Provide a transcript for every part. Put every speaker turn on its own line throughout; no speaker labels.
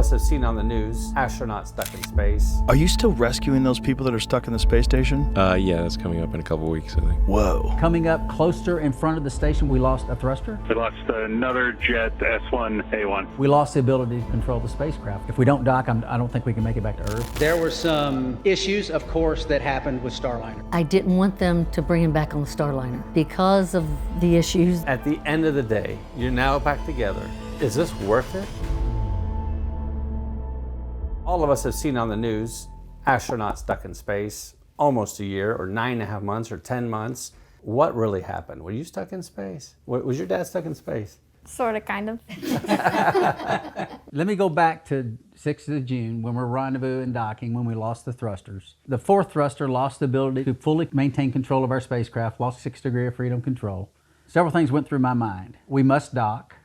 us have seen on the news astronauts stuck in space.
Are you still rescuing those people that are stuck in the space station?
Yeah, that's coming up in a couple weeks, I think.
Whoa.
Coming up closer in front of the station, we lost a thruster.
We lost another jet, S1A1.
We lost the ability to control the spacecraft. If we don't dock, I don't think we can make it back to Earth.
There were some issues, of course, that happened with Starliner.
I didn't want them to bring him back on the Starliner because of the issues.
At the end of the day, you're now back together. Is this worth it? All of us have seen on the news astronauts stuck in space almost a year, or 9.5 months, or 10 months. What really happened? Were you stuck in space? Was your dad stuck in space?
Sort of, kind of.
Let me go back to 6th of June when we're rendezvous and docking, when we lost the thrusters. The fourth thruster lost the ability to fully maintain control of our spacecraft, lost 6 degrees of freedom control. Several things went through my mind. We must dock.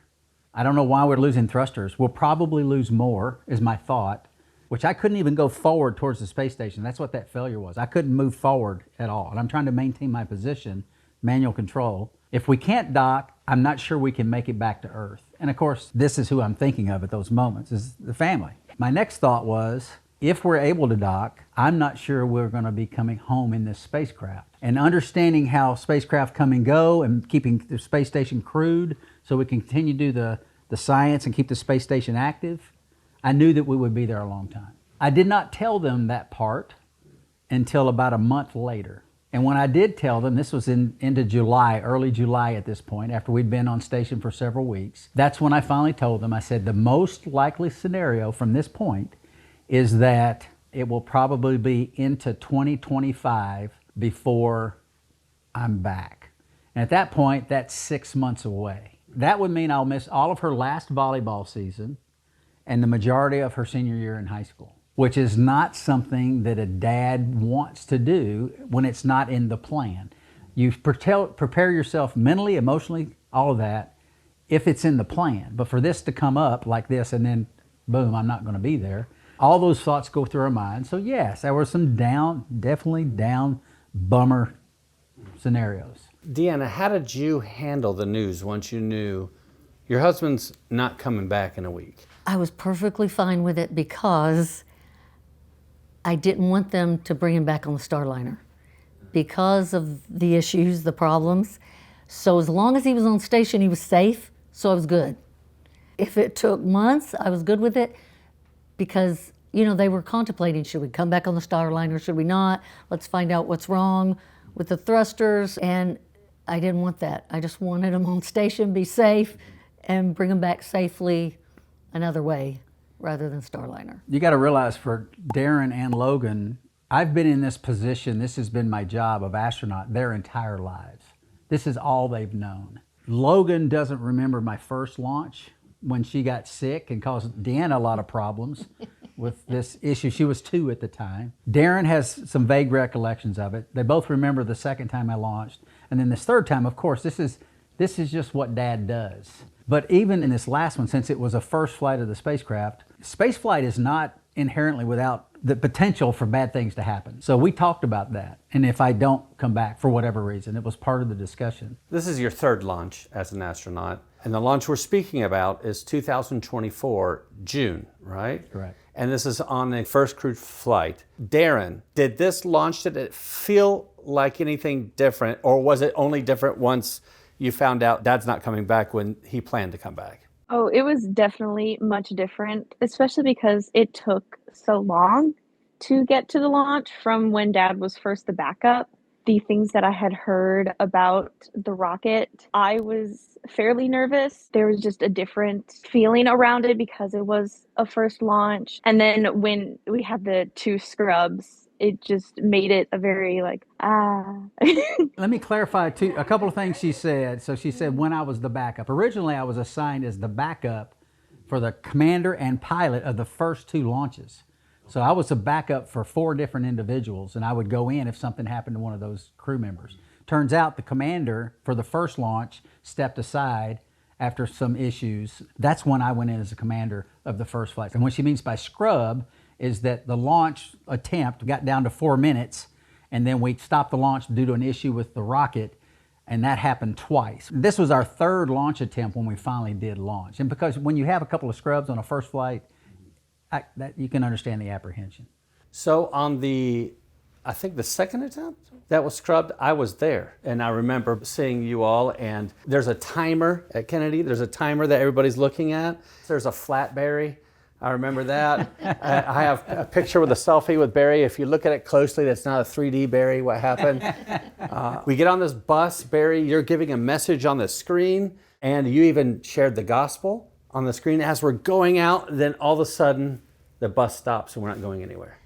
I don't know why we're losing thrusters. We'll probably lose more, is my thought, which I couldn't even go forward towards the space station. That's what that failure was. I couldn't move forward at all, and I'm trying to maintain my position, manual control. If we can't dock, I'm not sure we can make it back to Earth. And of course, this is who I'm thinking of at those moments, is the family. My next thought was, if we're able to dock, I'm not sure we're going to be coming home in this spacecraft. And understanding how spacecraft come and go and keeping the space station crewed so we can continue to do the science and keep the space station active, I knew that we would be there a long time. I did not tell them that part until about a month later. And when I did tell them, this was into July, early July at this point, after we'd been on station for several weeks, that's when I finally told them, I said, the most likely scenario from this point is that it will probably be into 2025 before I'm back. And at that point, that's 6 months away. That would mean I'll miss all of her last volleyball season and the majority of her senior year in high school, which is not something that a dad wants to do when it's not in the plan. You prepare yourself mentally, emotionally, all of that, if it's in the plan. But for this to come up like this and then, boom, I'm not going to be there, all those thoughts go through our mind. So yes, there were some definitely down, bummer scenarios.
Deanna, how did you handle the news once you knew your husband's not coming back in a week?
I was perfectly fine with it because I didn't want them to bring him back on the Starliner because of the issues, the problems. So as long as he was on station, he was safe, so I was good. If it took months, I was good with it because, you know, they were contemplating, should we come back on the Starliner, should we not? Let's find out what's wrong with the thrusters. And I didn't want that. I just wanted him on station, be safe, and bring him back safely another way rather than Starliner.
You got to realize for Darren and Logan, I've been in this position, this has been my job of astronaut their entire lives. This is all they've known. Logan doesn't remember my first launch when she got sick and caused Deanna a lot of problems with this issue. She was 2 at the time. Darren has some vague recollections of it. They both remember the second time I launched. And then this third time, of course, this is just what Dad does. But even in this last one, since it was a first flight of the spacecraft, space flight is not inherently without the potential for bad things to happen. So we talked about that. And if I don't come back for whatever reason, it was part of the discussion.
This is your 3rd launch as an astronaut. And the launch we're speaking about is 2024, June, right?
Correct.
And this is on a first crewed flight. Darren, did this launch, did it feel like anything different, or was it only different once you found out Dad's not coming back when he planned to come back?
Oh, it was definitely much different, especially because it took so long to get to the launch from when Dad was first the backup. The things that I had heard about the rocket, I was fairly nervous. There was just a different feeling around it because it was a first launch. And then when we had the 2 scrubs, it just made it a very
Let me clarify a couple of things she said. So she said when I was the backup. Originally, I was assigned as the backup for the commander and pilot of the first 2 launches. So I was a backup for 4 different individuals, and I would go in if something happened to one of those crew members. Turns out the commander for the first launch stepped aside after some issues. That's when I went in as a commander of the first flight. And what she means by scrub is that the launch attempt got down to 4 minutes, and then we stopped the launch due to an issue with the rocket, and that happened twice. This was our 3rd launch attempt when we finally did launch. And because when you have a couple of scrubs on a first flight, That you can understand the apprehension.
So on I think the second attempt that was scrubbed, I was there. And I remember seeing you all, and there's a timer at Kennedy. There's a timer that everybody's looking at. There's a flat Barry. I remember that. I have a picture with a selfie with Barry. If you look at it closely, that's not a 3D Barry. What happened? We get on this bus, Barry, you're giving a message on the screen, and you even shared the gospel on the screen. As we're going out, then all of a sudden, the bus stops and we're not going anywhere.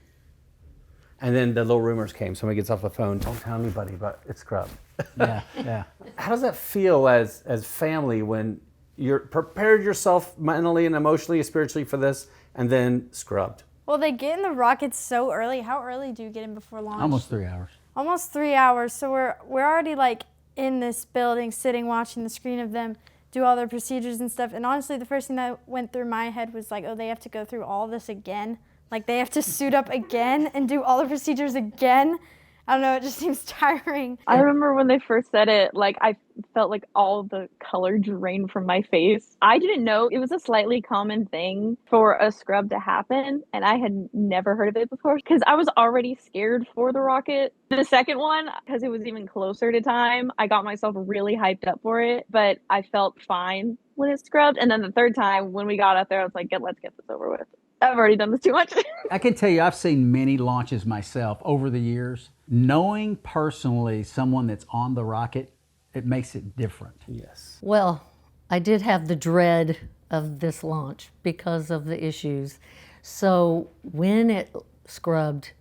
And then the little rumors came. Somebody gets off the phone, don't tell anybody, but it's scrubbed.
Yeah.
How does that feel as family when you're prepared yourself mentally and emotionally and spiritually for this, and then scrubbed?
Well, they get in the rockets so early. How early do you get in before launch?
Almost 3 hours.
Almost 3 hours. So we're already like in this building, sitting, watching the screen of them do all their procedures and stuff. And honestly, the first thing that went through my head was like, oh, they have to go through all this again. Like they have to suit up again and do all the procedures again. I don't know, it just seems tiring.
I remember when they first said it, like I felt like all the color drain from my face. I didn't know it was a slightly common thing for a scrub to happen, and I had never heard of it before because I was already scared for the rocket. The second one, because it was even closer to time, I got myself really hyped up for it, but I felt fine when it scrubbed. And then the third time when we got up there, I was like, let's get this over with. I've already done this too much.
I can tell you, I've seen many launches myself over the years. Knowing personally someone that's on the rocket, it makes it different.
Yes.
Well, I did have the dread of this launch because of the issues. So when it scrubbed,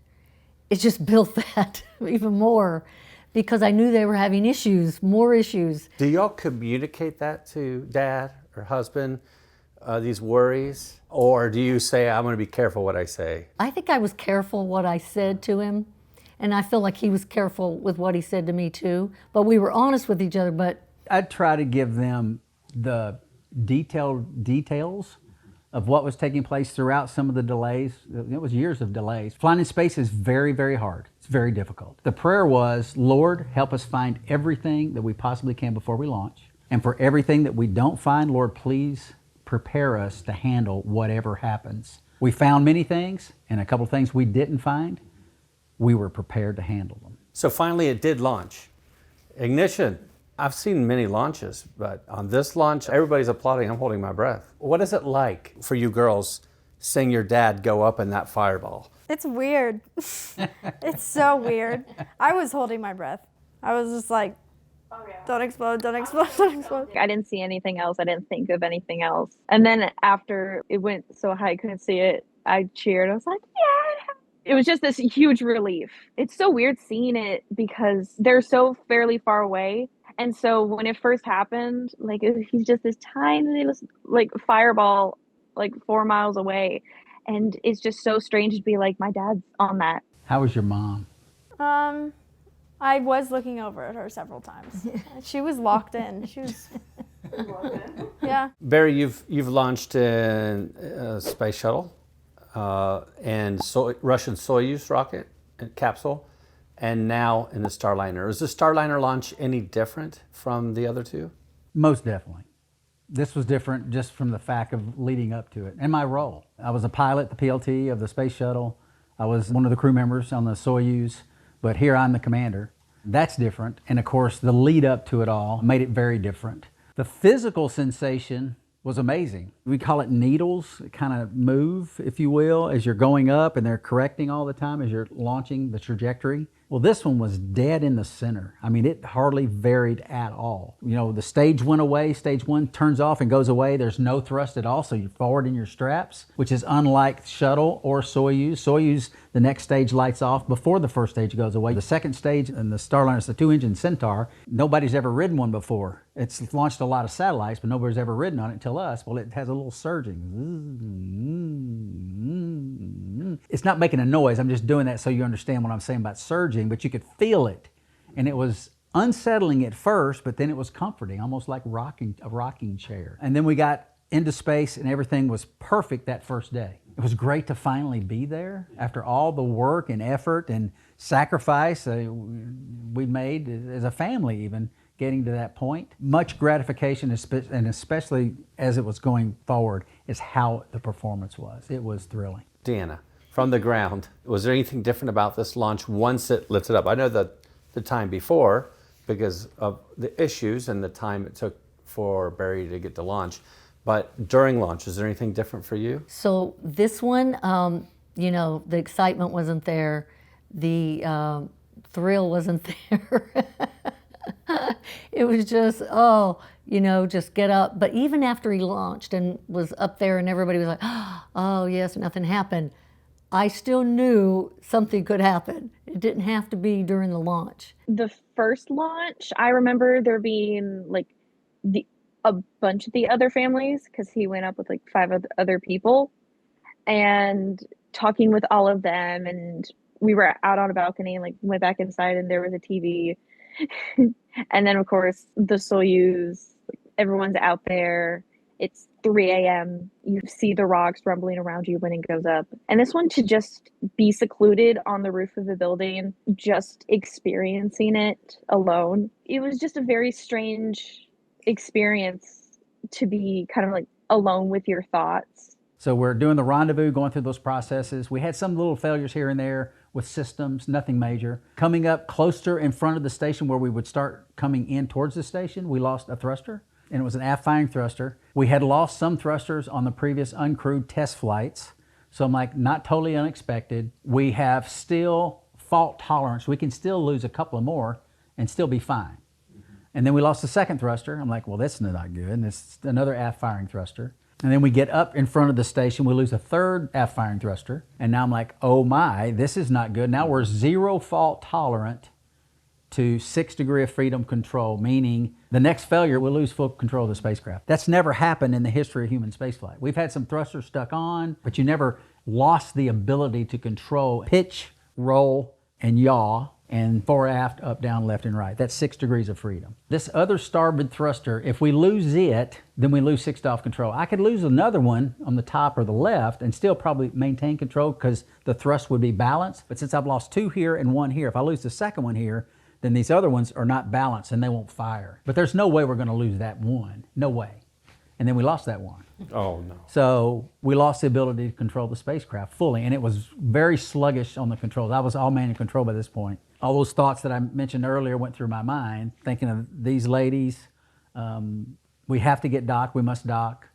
it just built that even more because I knew they were having issues, more issues.
Do y'all communicate that to dad or husband, these worries? Or do you say, I'm going to be careful what I say?
I think I was careful what I said to him, and I feel like he was careful with what he said to me too. But we were honest with each other. But
I'd try to give them the details of what was taking place throughout some of the delays. It was years of delays. Flying in space is very, very hard. It's very difficult. The prayer was, Lord, help us find everything that we possibly can before we launch. And for everything that we don't find, Lord, please prepare us to handle whatever happens. We found many things, and a couple of things we didn't find. We were prepared to handle them.
So finally it did launch. Ignition. I've seen many launches, but on this launch, everybody's applauding. I'm holding my breath. What is it like for you girls seeing your dad go up in that fireball?
It's weird. It's so weird. I was holding my breath. I was just like, don't explode, don't explode, don't explode.
I didn't see anything else. I didn't think of anything else. And then after it went so high I couldn't see it, I cheered. I was like, yeah. It was just this huge relief. It's so weird seeing it because they're so fairly far away. And so when it first happened, like he's just this tiny little like fireball, like 4 miles away. And it's just so strange to be like, my dad's on that.
How was your mom?
I was looking over at her several times. She was locked in. She was. Yeah.
Barry, you've launched in a space shuttle and Russian Soyuz rocket and capsule, and now in the Starliner. Is the Starliner launch any different from the other two?
Most definitely. This was different just from the fact of leading up to it and my role. I was a pilot, the PLT of the space shuttle. I was one of the crew members on the Soyuz, but here I'm the commander. That's different. And of course, the lead up to it all made it very different. The physical sensation was amazing. We call it needles, kind of move, if you will, as you're going up, and they're correcting all the time as you're launching the trajectory. Well, this one was dead in the center. I mean, it hardly varied at all. You know, the stage went away, stage one turns off and goes away. There's no thrust at all, so you're forward in your straps, which is unlike shuttle or Soyuz. Soyuz, the next stage lights off before the first stage goes away. The second stage in the Starliner is the 2-engine Centaur. Nobody's ever ridden one before. It's launched a lot of satellites, but nobody's ever ridden on it until us. Well, it has a little surging. It's not making a noise. I'm just doing that so you understand what I'm saying about surging, but you could feel it. And it was unsettling at first, but then it was comforting, almost like a rocking chair. And then we got into space and everything was perfect that first day. It was great to finally be there after all the work and effort and sacrifice we made as a family even, getting to that point. Much gratification, and especially as it was going forward, is how the performance was. It was thrilling.
Deanna, from the ground, was there anything different about this launch once it lifted up? I know that the time before, because of the issues and the time it took for Barry to get to launch, but during launch, is there anything different for you?
So this one, you know, the excitement wasn't there. The thrill wasn't there. It was just, oh, you know, just get up. But even after he launched and was up there and everybody was like, oh, yes, nothing happened, I still knew something could happen. It didn't have to be during the launch.
The first launch, I remember there being like a bunch of the other families, because he went up with like 5 other people, and talking with all of them, and we were out on a balcony and like went back inside and there was a TV. And then of course the Soyuz, everyone's out there. It's 3 a.m. You see the rocks rumbling around you when it goes up. And this one, to just be secluded on the roof of the building, just experiencing it alone, it was just a very strange experience to be kind of like alone with your thoughts.
So we're doing the rendezvous, going through those processes. We had some little failures here and there with systems, nothing major. Coming up closer in front of the station where we would start coming in towards the station, we lost a thruster, and it was an aft firing thruster. We had lost some thrusters on the previous uncrewed test flights. So I'm like, not totally unexpected. We have still fault tolerance. We can still lose a couple of more and still be fine. And then we lost the second thruster. I'm like, well, that's not good. And it's another aft firing thruster. And then we get up in front of the station, we lose a third aft firing thruster. And now I'm like, oh my, this is not good. Now we're 0 fault tolerant to 6 degree of freedom control, meaning the next failure, we'll lose full control of the spacecraft. That's never happened in the history of human spaceflight. We've had some thrusters stuck on, but you never lost the ability to control pitch, roll, and yaw, and fore, aft, up, down, left, and right. That's 6 degrees of freedom. This other starboard thruster, if we lose it, then we lose 6 off control. I could lose another one on the top or the left and still probably maintain control because the thrust would be balanced. But since I've lost 2 here and 1 here, if I lose the second one here, then these other ones are not balanced and they won't fire. But there's no way we're gonna lose that one, no way. And then we lost that one.
Oh no.
So we lost the ability to control the spacecraft fully, and it was very sluggish on the controls. I was all manual control by this point. All those thoughts that I mentioned earlier went through my mind, thinking of these ladies. We have to get docked, we must dock.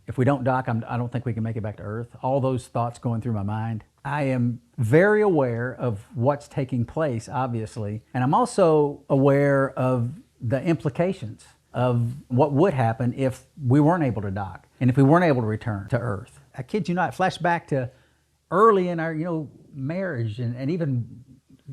If we don't dock, I don't think we can make it back to Earth. All those thoughts going through my mind. I am very aware of what's taking place, obviously, and I'm also aware of the implications of what would happen if we weren't able to dock and if we weren't able to return to Earth. I kid you not, it flashed back to early in our marriage and even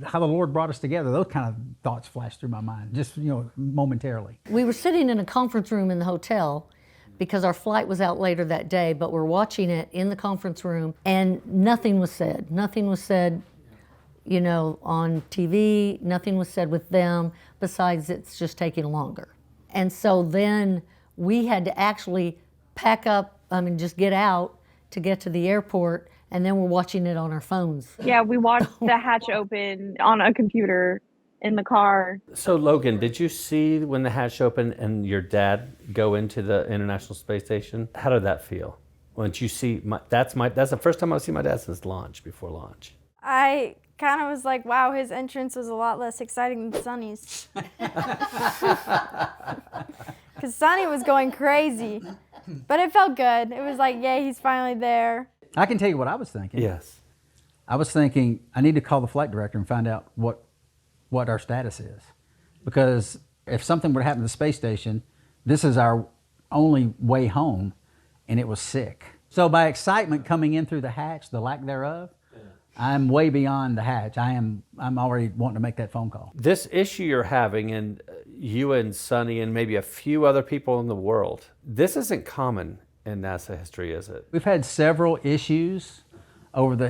how the Lord brought us together. Those kind of thoughts flashed through my mind, just momentarily.
We were sitting in a conference room in the hotel because our flight was out later that day, but we're watching it in the conference room and nothing was said. Nothing was said, on TV, nothing was said with them, besides it's just taking longer. And so then we had to actually pack up, just get out to get to the airport, and then we're watching it on our phones.
Yeah, we watched the hatch open on a computer in the car.
So Logan, did you see when the hatch opened and your dad go into the International Space Station? How did that feel? When you see, that's the first time I've seen my dad since before launch.
I kind of was like, wow, his entrance was a lot less exciting than Sonny's. Because Sonny was going crazy. But it felt good. It was like, yay, he's finally there.
I can tell you what I was thinking.
Yes.
I was thinking, I need to call the flight director and find out what our status is. Because if something were to happen to the space station, this is our only way home, and it was sick. So by excitement coming in through the hatch, the lack thereof, I'm way beyond the hatch. I'm already wanting to make that phone call.
This issue you're having, and you and Sonny and maybe a few other people in the world, this isn't common in NASA history, is it?
We've had several issues over the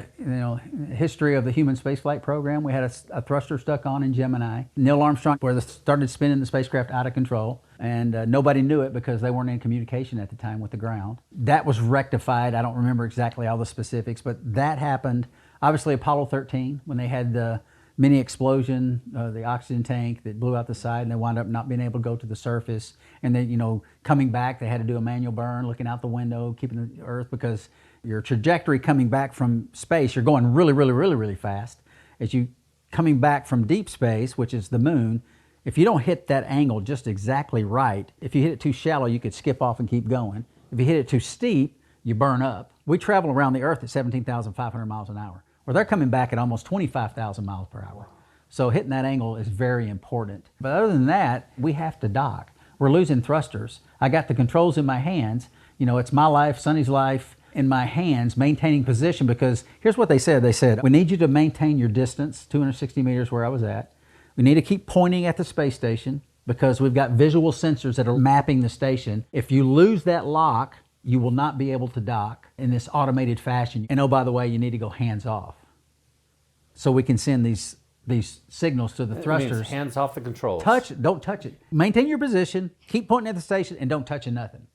history of the human spaceflight program. We had a thruster stuck on in Gemini. Neil Armstrong, where they started spinning the spacecraft out of control, and nobody knew it because they weren't in communication at the time with the ground. That was rectified. I don't remember exactly all the specifics, but that happened. Obviously, Apollo 13, when they had the mini explosion, the oxygen tank that blew out the side, and they wound up not being able to go to the surface. And then, coming back, they had to do a manual burn, looking out the window, keeping the Earth, because your trajectory coming back from space, you're going really, really, really, really fast. As you coming back from deep space, which is the moon, if you don't hit that angle just exactly right, if you hit it too shallow, you could skip off and keep going. If you hit it too steep, you burn up. We travel around the Earth at 17,500 miles an hour. Well, they're coming back at almost 25,000 miles per hour. So hitting that angle is very important. But other than that, we have to dock. We're losing thrusters. I got the controls in my hands. It's my life, Sonny's life in my hands, maintaining position, because here's what they said. They said, we need you to maintain your distance, 260 meters where I was at. We need to keep pointing at the space station because we've got visual sensors that are mapping the station. If you lose that lock, you will not be able to dock in this automated fashion. And oh, by the way, you need to go hands off. So we can send these signals to the thrusters.
It means hands off the controls.
Don't touch it. Maintain your position, keep pointing at the station, and don't touch nothing.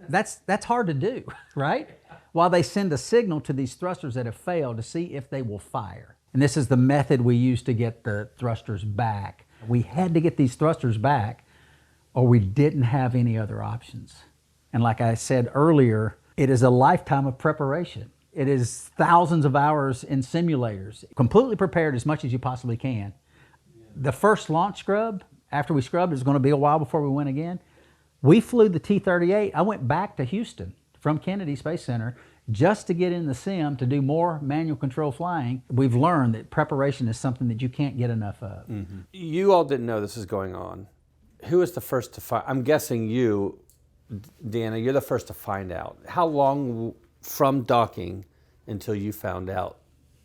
That's hard to do, right? While they send a signal to these thrusters that have failed to see if they will fire. And this is the method we use to get the thrusters back. We had to get these thrusters back or we didn't have any other options. And like I said earlier, it is a lifetime of preparation. It is thousands of hours in simulators, completely prepared as much as you possibly can. The first launch scrub, after we scrubbed, it's going to be a while before we went again. We flew the T-38. I went back to Houston from Kennedy Space Center just to get in the sim to do more manual control flying. We've learned that preparation is something that you can't get enough of.
Mm-hmm. You all didn't know this was going on. Who was the first to find? I'm guessing you, Deanna, you're the first to find out. How long from docking until you found out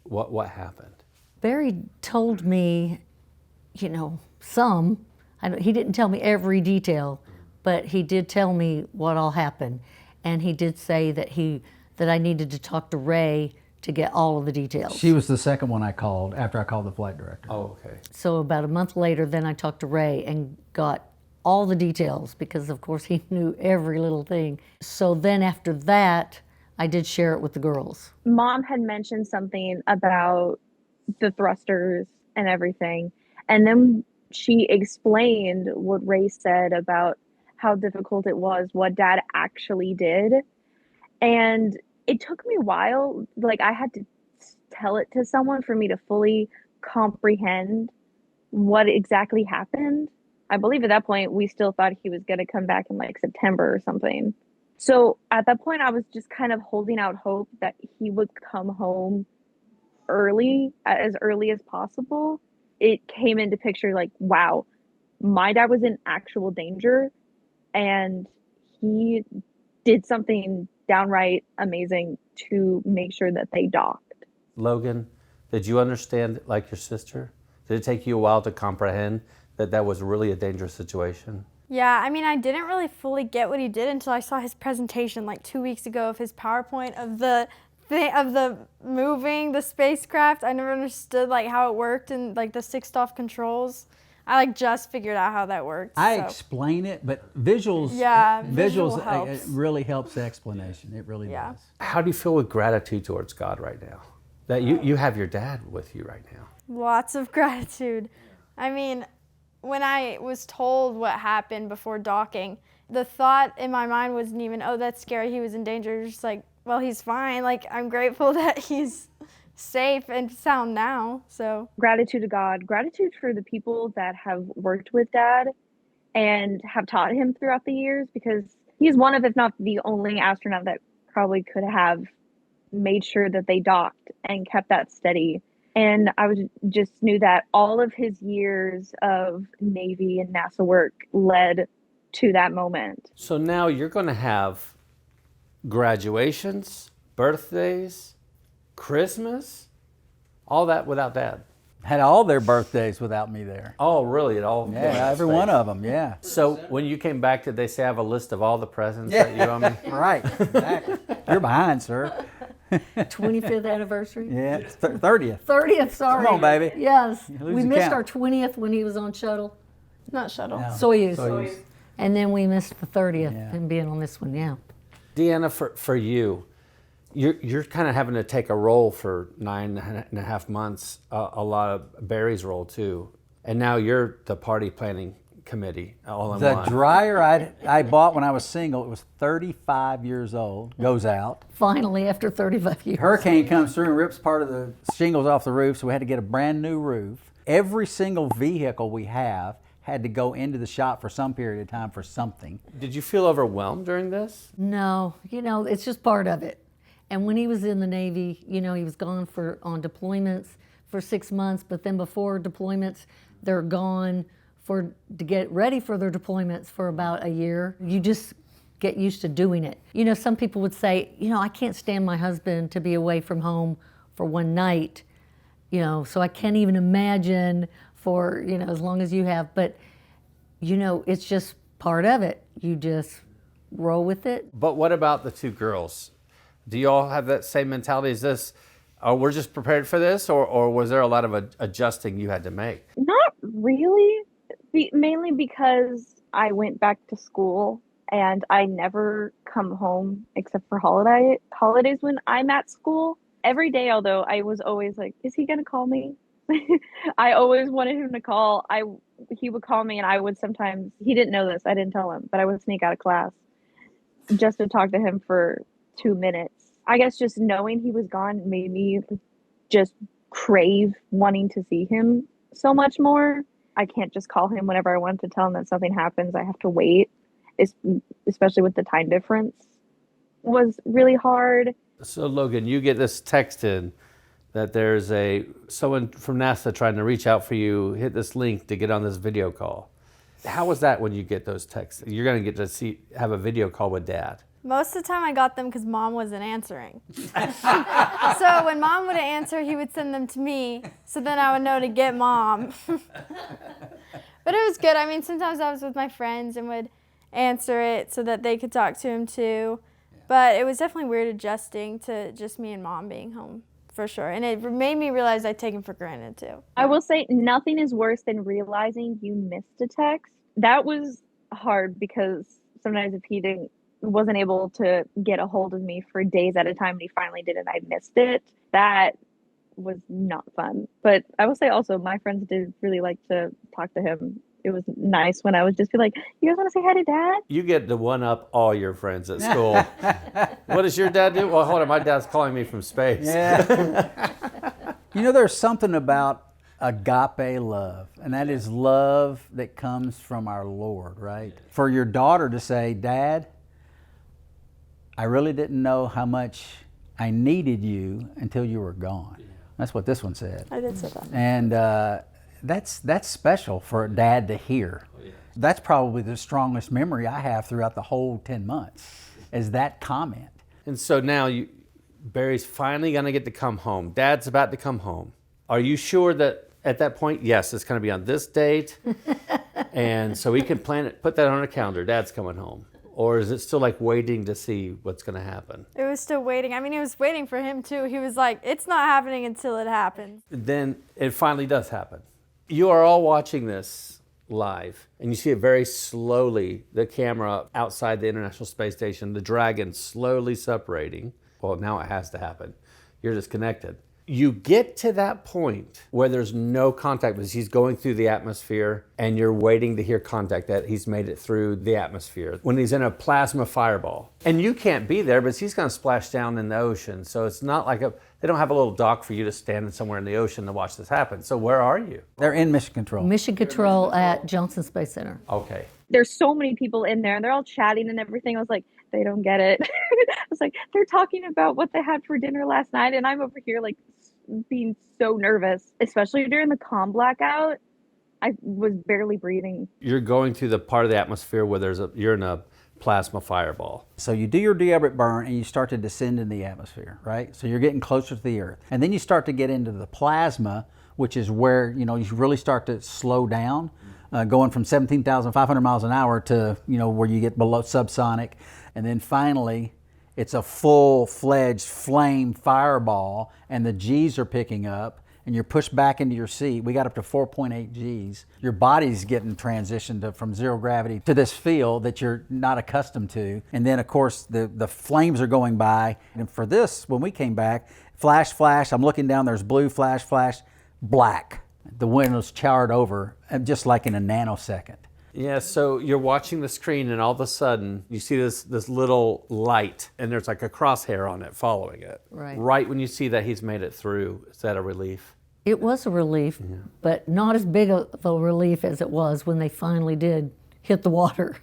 what happened?
Barry told me, some. He didn't tell me every detail, but he did tell me what all happened. And he did say that I needed to talk to Ray to get all of the details.
She was the second one I called after I called the flight director.
Oh, okay.
So about a month later, then I talked to Ray and got all the details because, of course, he knew every little thing. So then after that, I did share it with the girls.
Mom had mentioned something about the thrusters and everything. And then she explained what Ray said about how difficult it was, what Dad actually did. And it took me a while. I had to tell it to someone for me to fully comprehend what exactly happened. I believe at that point, we still thought he was going to come back in September or something. So at that point, I was just kind of holding out hope that he would come home as early as possible. It came into picture wow, my dad was in actual danger and he did something downright amazing to make sure that they docked.
Logan, did you understand like your sister? Did it take you a while to comprehend that was really a dangerous situation?
Yeah, I didn't really fully get what he did until I saw his presentation 2 weeks ago of his PowerPoint of the moving the spacecraft. I never understood how it worked and the sixed off controls. I just figured out how that worked.
I explain it, but visuals
helps.
It really helps the explanation. It really does.
How do you feel with gratitude towards God right now? That you have your dad with you right now.
Lots of gratitude. When I was told what happened before docking, the thought in my mind wasn't even, oh, that's scary, he was in danger. Just well, he's fine. I'm grateful that he's safe and sound now. So
gratitude to God, gratitude for the people that have worked with Dad and have taught him throughout the years, because he's one of, if not the only astronaut that probably could have made sure that they docked and kept that steady. And I just knew that all of his years of Navy and NASA work led to that moment.
So now you're going to have graduations, birthdays, Christmas, all that without Dad.
Had all their birthdays without me there.
Oh, really? At all?
Yeah, every one of them, yeah.
So when you came back, did they say I have a list of all the presents that you owe me?
Right, exactly. You're behind, sir.
25th anniversary?
Yeah, 30th.
30th, sorry.
Come on, baby.
Yes.
Lose
We
the
missed
count.
our 20th when he was on shuttle.
not shuttle.
No.
Soyuz. And then we missed the 30th
Yeah.
and being on this one, yeah.
Deanna, for you, You're kind of having to take a role for 9.5 months, a lot of Barry's role too. And now you're the party planning committee all in
The
one.
dryer I bought when I was single, it was 35 years old, goes out.
Finally, after 35 years.
Hurricane comes through and rips part of the shingles off the roof, so we had to get a brand new roof. Every single vehicle we have had to go into the shop for some period of time for something.
Did you feel overwhelmed during this?
No, it's just part of it. And when he was in the Navy, he was gone on deployments for 6 months, but then before deployments, they're gone to get ready for their deployments for about a year. You just get used to doing it. Some people would say, I can't stand my husband to be away from home for one night, so I can't even imagine for, as long as you have. But, it's just part of it. You just roll with it.
But what about the two girls? Do you all have that same mentality? Is this, we're just prepared for this, or was there a lot of adjusting you had to make?
Not really, mainly because I went back to school and I never come home except for holidays when I'm at school. Every day, although, I was always like, is he going to call me? I always wanted him to call. He would call me, and I would sometimes, he didn't know this, I didn't tell him, but I would sneak out of class just to talk to him for 2 minutes. I guess just knowing he was gone made me just crave wanting to see him so much more. I can't just call him whenever I want to tell him that something happens. I have to wait, especially with the time difference. It was really hard.
So Logan, you get this text in that there's someone from NASA trying to reach out for you, hit this link to get on this video call. How was that when you get those texts? You're going to get to have a video call with Dad.
Most of the time I got them because Mom wasn't answering. So when Mom wouldn't answer, he would send them to me, so then I would know to get Mom. But it was good. I mean, sometimes I was with my friends and would answer it so that they could talk to him too. But it was definitely weird adjusting to just me and Mom being home, for sure. And it made me realize I take him for granted too.
I will say nothing is worse than realizing you missed a text. That was hard because sometimes if he wasn't able to get a hold of me for days at a time and he finally did and I missed it, that was not fun. But I will say also my friends did really like to talk to him. It was nice when I would just be like, you guys want to say hi to Dad?
You get to one-up all your friends at school. What does your dad do? Well, hold on, my dad's calling me from space.
Yeah. There's something about agape love, and that is love that comes from our Lord, right? For your daughter to say, Dad, I really didn't know how much I needed you until you were gone. Yeah. That's what this one said.
I did say that.
And that's special for a dad to hear. Oh, yeah. That's probably the strongest memory I have throughout the whole 10 months, is that comment.
And so now Barry's finally going to get to come home. Dad's about to come home. Are you sure that at that point, yes, it's going to be on this date, and so we can plan it, put that on our calendar, Dad's coming home? Or is it still like waiting to see what's going to happen?
It was still waiting. I mean, it was waiting for him too. He was like, it's not happening until it happens.
Then it finally does happen. You are all watching this live, and you see it very slowly, the camera outside the International Space Station, the Dragon slowly separating. Well, now it has to happen. You're disconnected. You get to that point where there's no contact because he's going through the atmosphere and you're waiting to hear contact that he's made it through the atmosphere. When he's in a plasma fireball. And you can't be there, but he's going to splash down in the ocean. So it's not like they don't have a little dock for you to stand somewhere in the ocean to watch this happen. So where are you?
They're in Mission Control.
Mission Control at Johnson Space Center.
Okay.
There's so many people in there and they're all chatting and everything. I was like, they don't get it. I was like, they're talking about what they had for dinner last night and I'm over here like being so nervous, especially during the comm blackout. I was barely breathing. You're
going through the part of the atmosphere where you're in a plasma fireball.
So you do your deorbit burn and you start to descend in the atmosphere, right? So you're getting closer to the Earth. And then you start to get into the plasma, which is where, you really start to slow down, going from 17,500 miles an hour to, where you get below subsonic. And then finally, it's a full-fledged flame fireball and the G's are picking up and you're pushed back into your seat. We got up to 4.8 Gs. Your body's getting transitioned from zero gravity to this feel that you're not accustomed to. And then, of course, the flames are going by. And for this, when we came back, flash, flash, I'm looking down, there's blue, flash, flash, black. The window's charred over, just like in a nanosecond.
Yeah, so you're watching the screen and all of a sudden you see this little light and there's like a crosshair on it following it. Right when you see that he's made it through, is that a relief?
It was a relief, but not as big of a relief as it was when they finally did hit the water.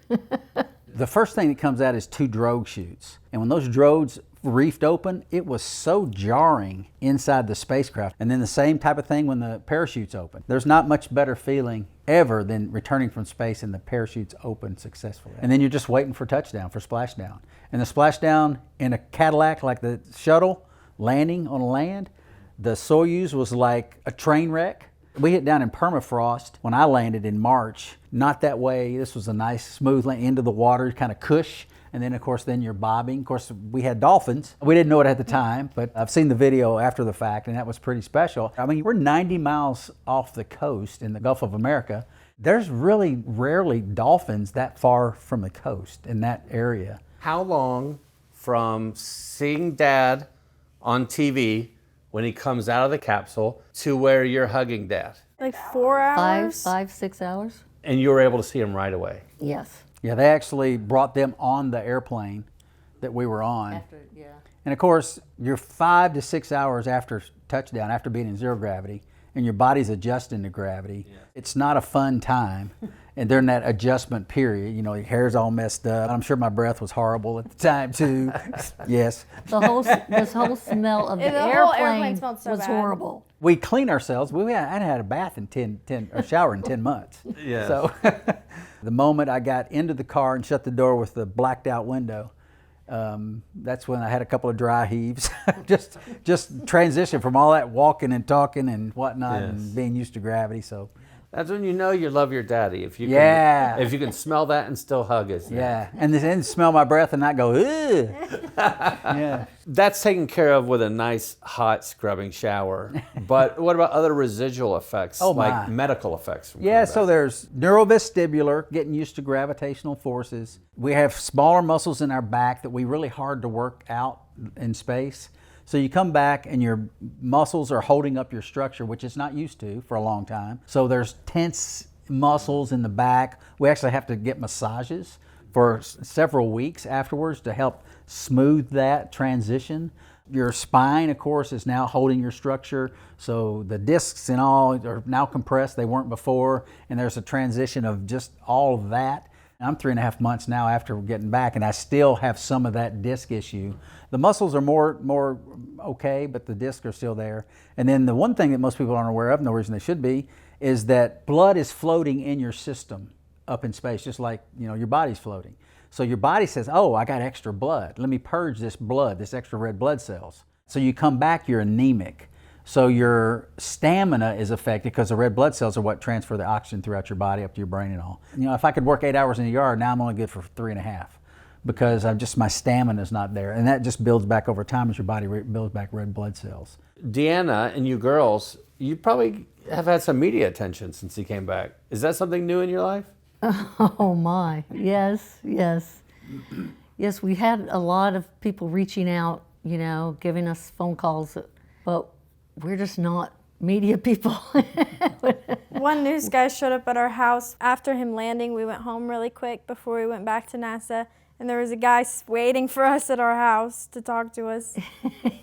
The first thing that comes out is 2 drogue chutes. And when those drogues reefed open, it was so jarring inside the spacecraft. And then the same type of thing when the parachutes open. There's not much better feeling ever than returning from space and the parachutes open successfully. And then you're just waiting for touchdown, for splashdown. And the splashdown in a Cadillac like the shuttle landing on land, the Soyuz was like a train wreck. We hit down in permafrost when I landed in March. Not that way. This was a nice smooth land into the water, kind of cush. And then, of course, then you're bobbing. Of course, we had dolphins. We didn't know it at the time, but I've seen the video after the fact, and that was pretty special. I mean, we're 90 miles off the coast in the Gulf of America. There's really rarely dolphins that far from the coast in that area.
How long from seeing Dad on TV when he comes out of the capsule to where you're hugging Dad?
Like 4 hours?
6 hours.
And you were able to see him right away?
Yes.
Yeah, they actually brought them on the airplane that we were on. And of course, you're 5 to 6 hours after touchdown, after being in zero gravity, and your body's adjusting to gravity. It's not a fun time. And during that adjustment period, you know, your hair's all messed up. I'm sure my breath was horrible at the time too. Yes.
This whole smell of the airplane
smelled so
was
bad.
horrible.
We clean ourselves. I hadn't had a bath in a shower in 10 months.
Yeah.
So the moment I got into the car and shut the door with the blacked out window, that's when I had a couple of dry heaves. just transition from all that walking and talking and whatnot and being used to gravity. So
that's when you know you love your daddy. If you can smell that and still hug us.
Yeah, and then smell my breath and not go, ugh. Yeah.
That's taken care of with a nice hot scrubbing shower. But what about other residual effects, like medical effects?
Yeah, so there's neurovestibular, getting used to gravitational forces. We have smaller muscles in our back that we really hard to work out in space. So you come back and your muscles are holding up your structure, which it's not used to for a long time. So there's tense muscles in the back. We actually have to get massages for several weeks afterwards to help smooth that transition. Your spine, of course, is now holding your structure. So the discs and all are now compressed. They weren't before. And there's a transition of just all of that. I'm 3.5 months now after getting back, and I still have some of that disc issue. The muscles are more okay, but the discs are still there. And then the one thing that most people aren't aware of, no reason they should be, is that blood is floating in your system up in space, just like your body's floating. So your body says, oh, I got extra blood. Let me purge this blood, this extra red blood cells. So you come back, you're anemic. So your stamina is affected because the red blood cells are what transfer the oxygen throughout your body up to your brain and all. If I could work 8 hours in the yard, now I'm only good for 3.5 because my stamina is not there. And that just builds back over time as your body builds back red blood cells.
Deanna and you girls, you probably have had some media attention since he came back. Is that something new in your life?
Oh my, yes. Yes, we had a lot of people reaching out, giving us phone calls, but we're just not media people.
One news guy showed up at our house after him landing. We went home really quick before we went back to NASA, and there was a guy waiting for us at our house to talk to us.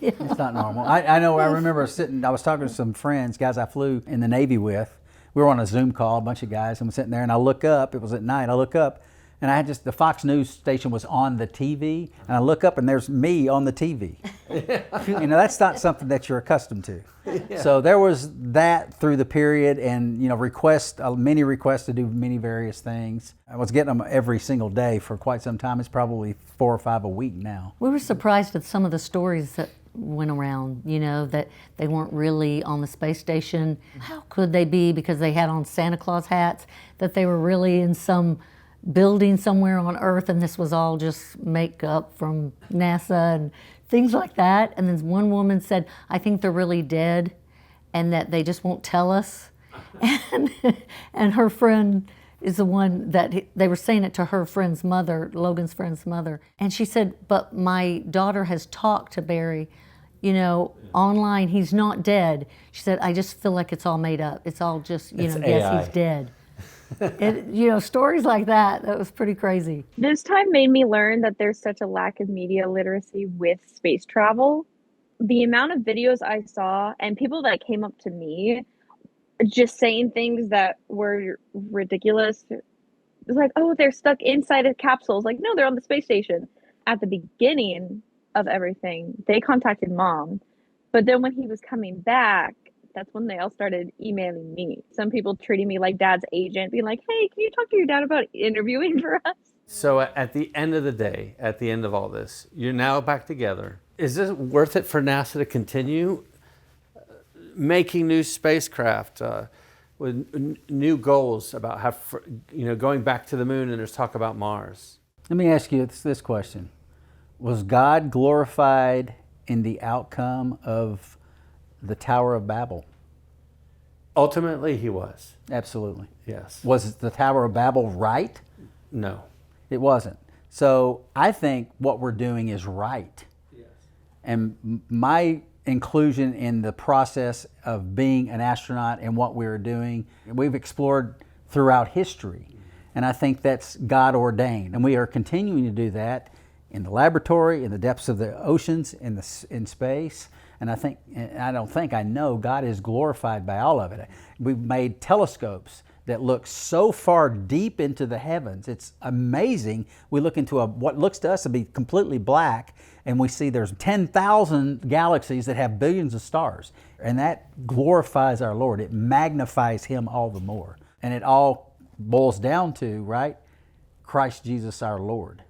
It's not normal. I know, I remember I was talking to some friends, guys I flew in the Navy with. We were on a Zoom call, a bunch of guys, and I'm sitting there, and I look up, it was at night, I look up, and the Fox News station was on the TV, and I look up and there's me on the TV. That's not something that you're accustomed to. Yeah. So there was that through the period, and many requests to do many various things. I was getting them every single day for quite some time. It's probably 4 or 5 a week now.
We were surprised at some of the stories that went around, that they weren't really on the space station. How could they be, because they had on Santa Claus hats, that they were really in some building somewhere on Earth, and this was all just makeup from NASA and things like that. And then one woman said, I think they're really dead, and that they just won't tell us. And, and her friend is the one that they were saying it to her friend's mother, Logan's friend's mother. And she said, but my daughter has talked to Barry, online. He's not dead. She said, I just feel like it's all made up. It's all just,
It's
yes,
AI.
he's dead. Stories like that was pretty crazy.
This time made me learn that there's such a lack of media literacy with space travel. The amount of videos I saw and people that came up to me just saying things that were ridiculous. It was like, oh, they're stuck inside of capsules. Like, no, they're on the space station. At the beginning of everything, they contacted Mom. But then when he was coming back, that's when they all started emailing me. Some people treating me like Dad's agent, being like, hey, can you talk to your dad about interviewing for us?
So at the end of the day, at the end of all this, you're now back together. Is this worth it for NASA to continue making new spacecraft with new goals about how, going back to the moon, and there's talk about Mars?
Let me ask you this question. Was God glorified in the outcome of the Tower of Babel?
Ultimately, he was.
Absolutely.
Yes.
Was the Tower of Babel right?
No.
It wasn't. So I think what we're doing is right.
Yes.
And my inclusion in the process of being an astronaut and what we're doing, we've explored throughout history. And I think that's God ordained. And we are continuing to do that in the laboratory, in the depths of the oceans, in space. And I know God is glorified by all of it. We've made telescopes that look so far deep into the heavens. It's amazing. We look into what looks to us to be completely black, and we see there's 10,000 galaxies that have billions of stars. And that glorifies our Lord. It magnifies Him all the more. And it all boils down to, right, Christ Jesus our Lord.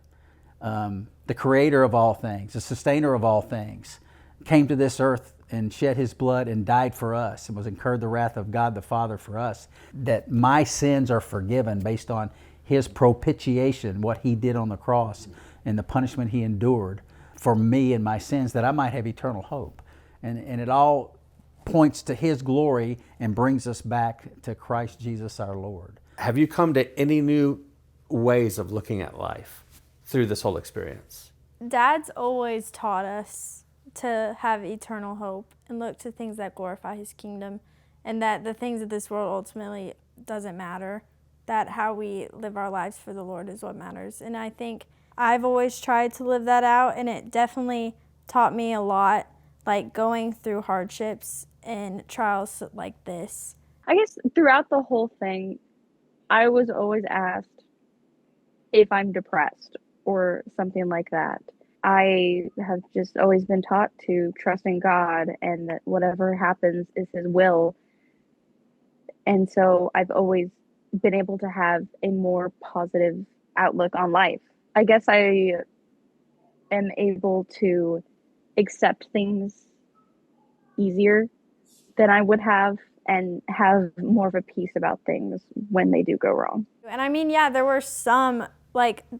The creator of all things, the sustainer of all things, came to this earth and shed His blood and died for us and was incurred the wrath of God the Father for us, that my sins are forgiven based on His propitiation, what He did on the cross and the punishment He endured for me and my sins, that I might have eternal hope. And it all points to His glory and brings us back to Christ Jesus our Lord.
Have you come to any new ways of looking at life through this whole experience?
Dad's always taught us to have eternal hope and look to things that glorify His kingdom, and that the things of this world ultimately doesn't matter, that how we live our lives for the Lord is what matters. And I think I've always tried to live that out, and it definitely taught me a lot, like going through hardships and trials like this.
I guess throughout the whole thing, I was always asked if I'm depressed or something like that. I have just always been taught to trust in God and that whatever happens is His will. And so I've always been able to have a more positive outlook on life. I guess I am able to accept things easier than I would have and have more of a peace about things when they do go wrong.
And I mean, yeah, there were some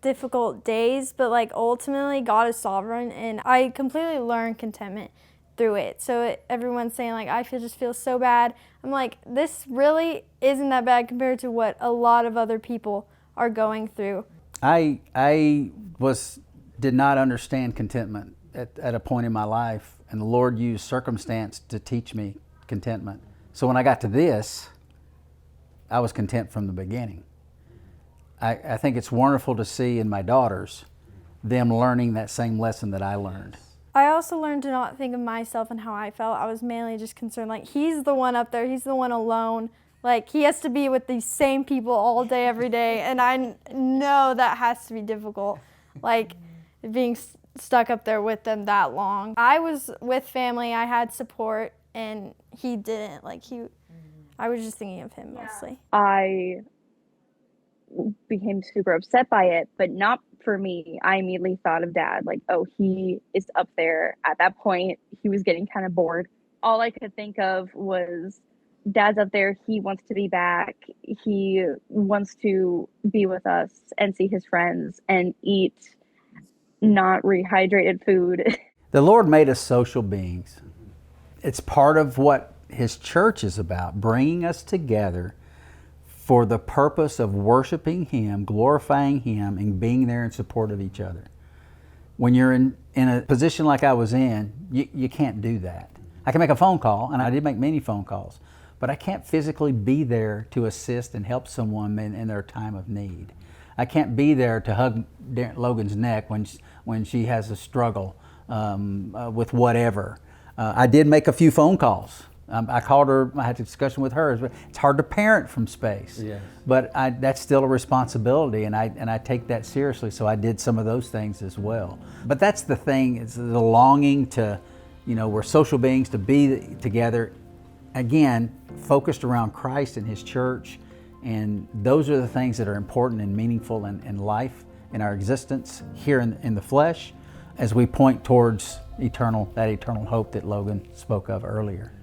difficult days, but ultimately God is sovereign, and I completely learned contentment through it. So everyone's saying I just feel so bad. I'm like, this really isn't that bad compared to what a lot of other people are going through.
I did not understand contentment at a point in my life, and the Lord used circumstance to teach me contentment. So when I got to this, I was content from the beginning. I think it's wonderful to see in my daughters them learning that same lesson that I learned.
I also learned to not think of myself and how I felt. I was mainly just concerned, he's the one up there, he's the one alone. He has to be with these same people all day, every day, and I know that has to be difficult, being stuck up there with them that long. I was with family, I had support, and he didn't. I was just thinking of him mostly.
I became super upset by it, but not for me. I immediately thought of Dad, oh, he is up there. At that point, he was getting kind of bored. All I could think of was Dad's up there. He wants to be back. He wants to be with us and see his friends and eat not rehydrated food.
The Lord made us social beings. It's part of what His church is about, bringing us together for the purpose of worshiping Him, glorifying Him, and being there in support of each other. When you're in a position like I was in, you can't do that. I can make a phone call, and I did make many phone calls, but I can't physically be there to assist and help someone in their time of need. I can't be there to hug Logan's neck when she has a struggle with whatever. I did make a few phone calls. I called her, I had a discussion with her. It's hard to parent from space,
Yes.
but that's still a responsibility, and I take that seriously, so I did some of those things as well. But that's the thing, it's the longing to, we're social beings, to be together, again, focused around Christ and His church, and those are the things that are important and meaningful in life, in our existence here in the flesh, as we point towards that eternal hope that Logan spoke of earlier.